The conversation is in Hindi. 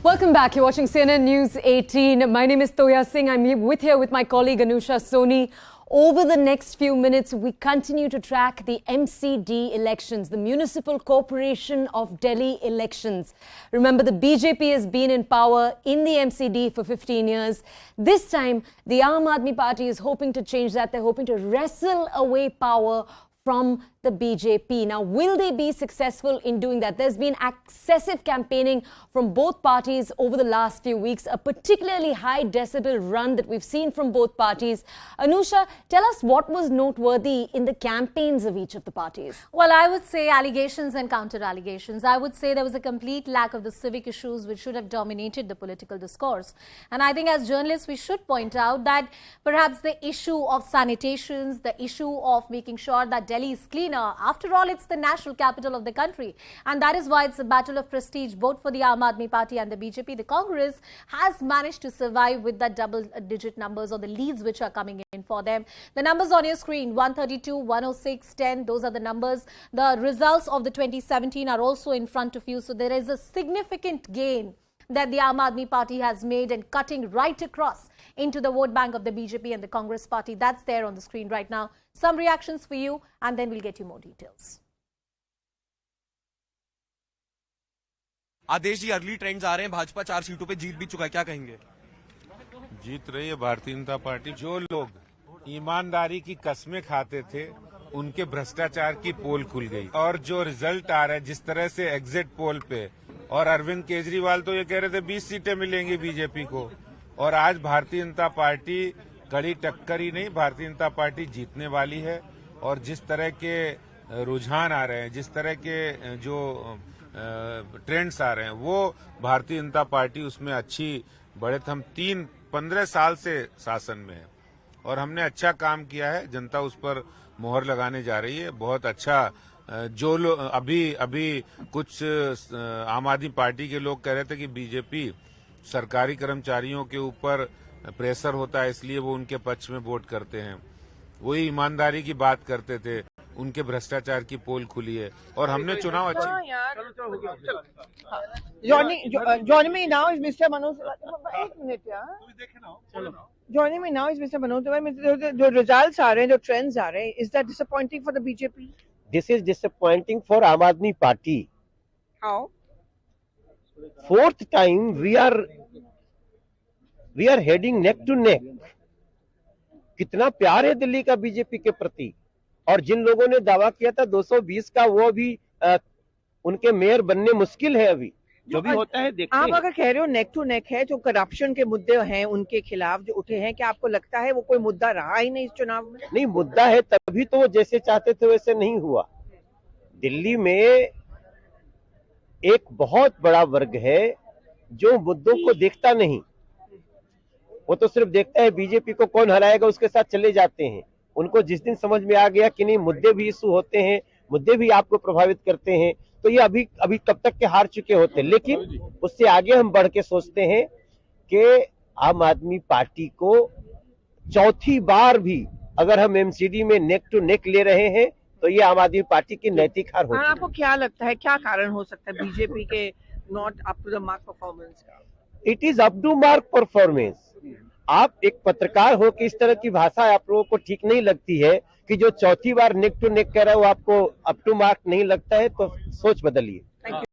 Welcome back. You're watching CNN News 18. My name is Toya Singh. I'm here with my colleague Anusha Soni. Over the next few minutes, we continue to track the MCD elections, the Municipal Corporation of Delhi elections. Remember, the BJP has been in power in the MCD for 15 years. This time, the Aam Aadmi Party is hoping to change that. They're hoping to wrestle away power from the BJP. Now, will they be successful in doing that? There's been excessive campaigning from both parties over the last few weeks, a particularly high decibel run that we've seen from both parties. Anusha, tell us what was noteworthy in the campaigns of each of the parties. Well, I would say allegations and counter-allegations. I would say there was a complete lack of the civic issues which should have dominated the political discourse. And I think as journalists, we should point out that perhaps the issue of sanitations, the issue of making sure that Delhi is cleaner. After all, it's the national capital of the country. And that is why it's a battle of prestige both for the Aam Aadmi Party and the BJP. The Congress has managed to survive with the double-digit numbers or the leads which are coming in for them. The numbers on your screen, 132, 106, 10, those are the numbers. The results of the 2017 are also in front of you. So there is a significant gain that the Aam Aadmi Party has made and cutting right across into the vote bank of the BJP and the Congress Party. That's there on the screen right now. Some reactions for you, and then we'll get you more details. Aadesh ji, early trends आ रहे हैं, भाजपा 4 सीटों पे जीत भी चुका है, क्या कहेंगे? जीत रही है भारतीय जनता पार्टी। जो लोग ईमानदारी की कस्में खाते थे, उनके भ्रष्टाचार की पोल खुल गई और जो रिजल्ट आ रहा है जिस तरह से एग्जिट पोल पे, और अरविंद केजरीवाल तो ये कह रहे थे 20 सीटें मिलेंगी बीजेपी को, और आज भारतीय जनता पार्टी कड़ी टक्कर ही नहीं, भारतीय जनता पार्टी जीतने वाली है। और जिस तरह के रुझान आ रहे हैं, जिस तरह के जो ट्रेंड्स आ रहे हैं, वो भारतीय जनता पार्टी उसमें अच्छी बढ़त। हम 15 साल से शासन में है और हमने अच्छा काम किया है, जनता उस पर मोहर लगाने जा रही है। बहुत अच्छा। जो लोग अभी कुछ आम आदमी पार्टी के लोग कह रहे थे कि बीजेपी सरकारी कर्मचारियों के ऊपर प्रेशर होता है इसलिए वो उनके पक्ष में वोट करते हैं, वही ईमानदारी की बात करते थे, उनके भ्रष्टाचार की पोल खुली है और हमने चुनाव अच्छे। Joining me now is Mr. Manoj. एक मिनट यार, joining me now is Mr. Manoj. जो results आ रहे हैं, जो trends आ रहे हैं, is that disappointing for the BJP? This is disappointing for Aam Aadmi Party. How? Fourth time we are heading neck to neck. कितना प्यार है दिल्ली का बीजेपी के प्रति, और जिन लोगों ने दावा किया था 220 का, वो भी उनके मेयर बनने मुश्किल है। अभी जो भी होता है देखते हैं। आप अगर कह रहे हो नेक टू नेक है, जो करप्शन के मुद्दे हैं उनके खिलाफ जो उठे हैं, क्या आपको लगता है वो कोई मुद्दा रहा ही नहीं इस चुनाव में? नहीं, मुद्दा है, तभी तो वो जैसे चाहते थे वैसे नहीं हुआ। दिल्ली में एक बहुत बड़ा वर्ग है जो मुद्दों को देखता नहीं, वो तो सिर्फ देखता है बीजेपी को कौन हराएगा, उसके साथ चले जाते हैं। उनको जिस दिन समझ में आ गया कि नहीं, मुद्दे भी इशू होते हैं, मुद्दे भी आपको प्रभावित करते हैं, तो ये अभी कब तक के हार चुके होते हैं। लेकिन उससे आगे हम बढ़ के सोचते हैं कि आम आदमी पार्टी को चौथी बार भी अगर हम एमसीडी में नेक टू नेक ले रहे हैं तो ये आम आदमी पार्टी की नैतिक हार होगी। आपको क्या लगता है, क्या कारण हो सकता है बीजेपी के not up to the mark performance का? It is up to mark performance. आप एक पत्रकार हो कि इस तरह की भाषा आप लोगों को ठीक नहीं लगती है कि जो चौथी बार नेक टू नेक कह रहा है वो आपको अप टू मार्क नहीं लगता है, तो सोच बदलिए।